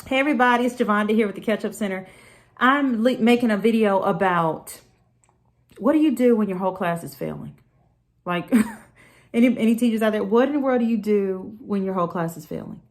Hey everybody, it's Javonda here with the Catch Up Center. I'm making a video about what do you do when your whole class is failing? Like any teachers out there, what in the world do you do when your whole class is failing?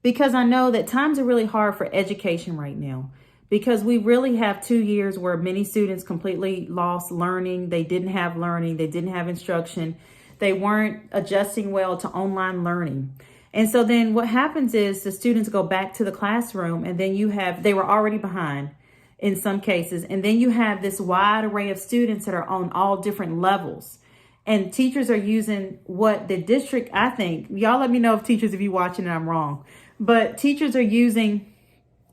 Because I know that times are really hard for education right now because we really have 2 years where many students completely lost learning. They didn't have learning. They didn't have instruction. They weren't adjusting well to online learning. And so then what happens is the students go back to the classroom and then they were already behind in some cases. And then you have this wide array of students that are on all different levels. And teachers are using what the district, I think, y'all let me know if you're watching and I'm wrong, but teachers are using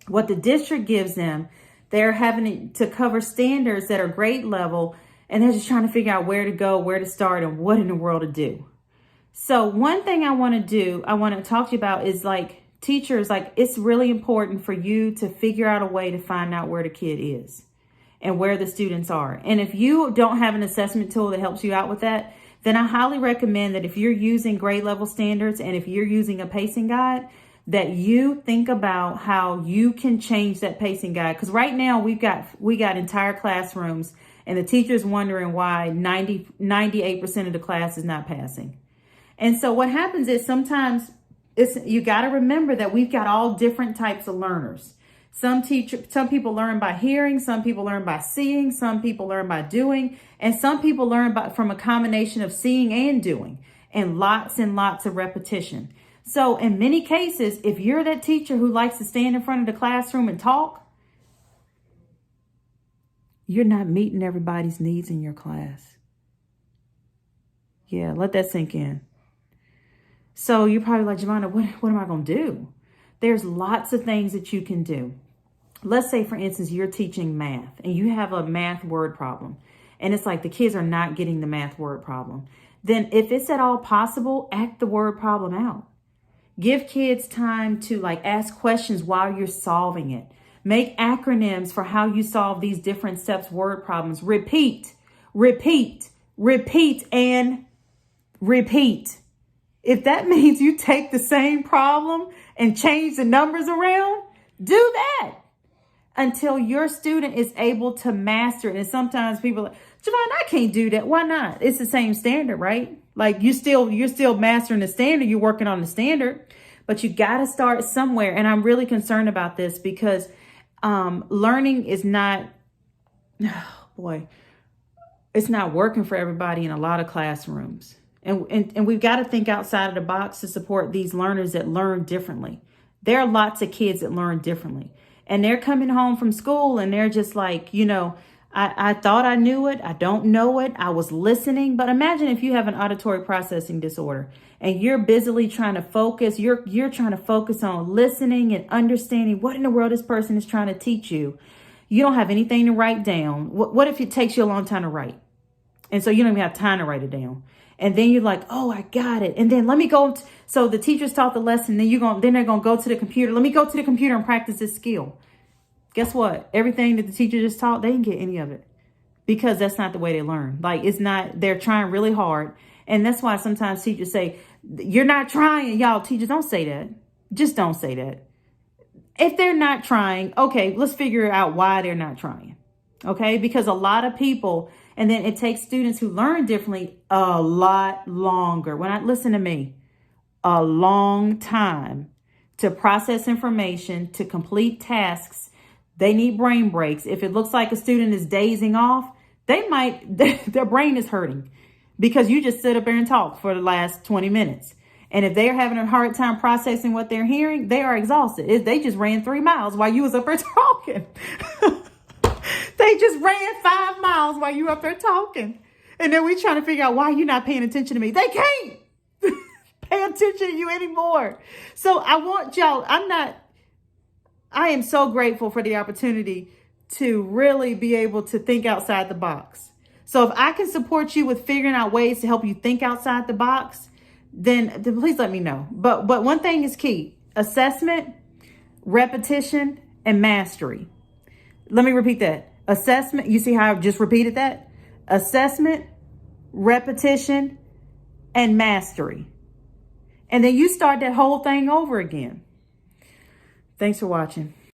what the district gives them. They're having to cover standards that are grade level, and they're just trying to figure out where to go, where to start, and what in the world to do. So one thing I want to talk to you about is teachers, it's really important for you to figure out a way to find out where the kid is and where the students are. And if you don't have an assessment tool that helps you out with that, then I highly recommend that if you're using grade level standards and if you're using a pacing guide, that you think about how you can change that pacing guide. Because right now we got entire classrooms and the teacher's wondering why 98% of the class is not passing. And so what happens is sometimes you got to remember that we've got all different types of learners. Some people learn by hearing, some people learn by seeing, some people learn by doing, and some people learn from a combination of seeing and doing and lots of repetition. So in many cases, if you're that teacher who likes to stand in front of the classroom and talk, you're not meeting everybody's needs in your class. Yeah, let that sink in. So you're probably like, Javonda, what am I going to do? There's lots of things that you can do. Let's say, for instance, you're teaching math and you have a math word problem. And it's like the kids are not getting the math word problem. Then if it's at all possible, act the word problem out. Give kids time to ask questions while you're solving it. Make acronyms for how you solve these different steps word problems. Repeat, repeat, repeat, and repeat. If that means you take the same problem and change the numbers around, do that until your student is able to master it. And sometimes people are like, Javon, I can't do that. Why not? It's the same standard, right? You're still mastering the standard. You're working on the standard, but you got to start somewhere. And I'm really concerned about this because learning is not, it's not working for everybody in a lot of classrooms. And we've got to think outside of the box to support these learners that learn differently. There are lots of kids that learn differently. And they're coming home from school and they're just I thought I knew it. I don't know it. I was listening. But imagine if you have an auditory processing disorder and you're busily trying to focus. You're trying to focus on listening and understanding what in the world this person is trying to teach you. You don't have anything to write down. What if it takes you a long time to write? And so you don't even have time to write it down. And then you're like, oh, I got it. And then let me go. So the teachers taught the lesson. Then they're going to go to the computer. Let me go to the computer and practice this skill. Guess what? Everything that the teacher just taught, they didn't get any of it because that's not the way they learn. It's not, they're trying really hard. And that's why sometimes teachers say, you're not trying. Y'all teachers, don't say that. Just don't say that. If they're not trying, okay, let's figure out why they're not trying. Okay, because a lot of people, and then it takes students who learn differently a lot longer. Listen to me, a long time to process information, to complete tasks. They need brain breaks. If it looks like a student is dazing off, their brain is hurting because you just sit up there and talk for the last 20 minutes. And if they're having a hard time processing what they're hearing, they are exhausted. They just ran 3 miles while you was up there talking. They just ran 5 miles while you up there talking. And then we trying to figure out why you're not paying attention to me. They can't pay attention to you anymore. So I want y'all, I am so grateful for the opportunity to really be able to think outside the box. So if I can support you with figuring out ways to help you think outside the box, then please let me know. But one thing is key: assessment, repetition, and mastery. Let me repeat that. Assessment, you see how I just repeated that? Assessment, repetition, and mastery. And then you start that whole thing over again. Thanks for watching.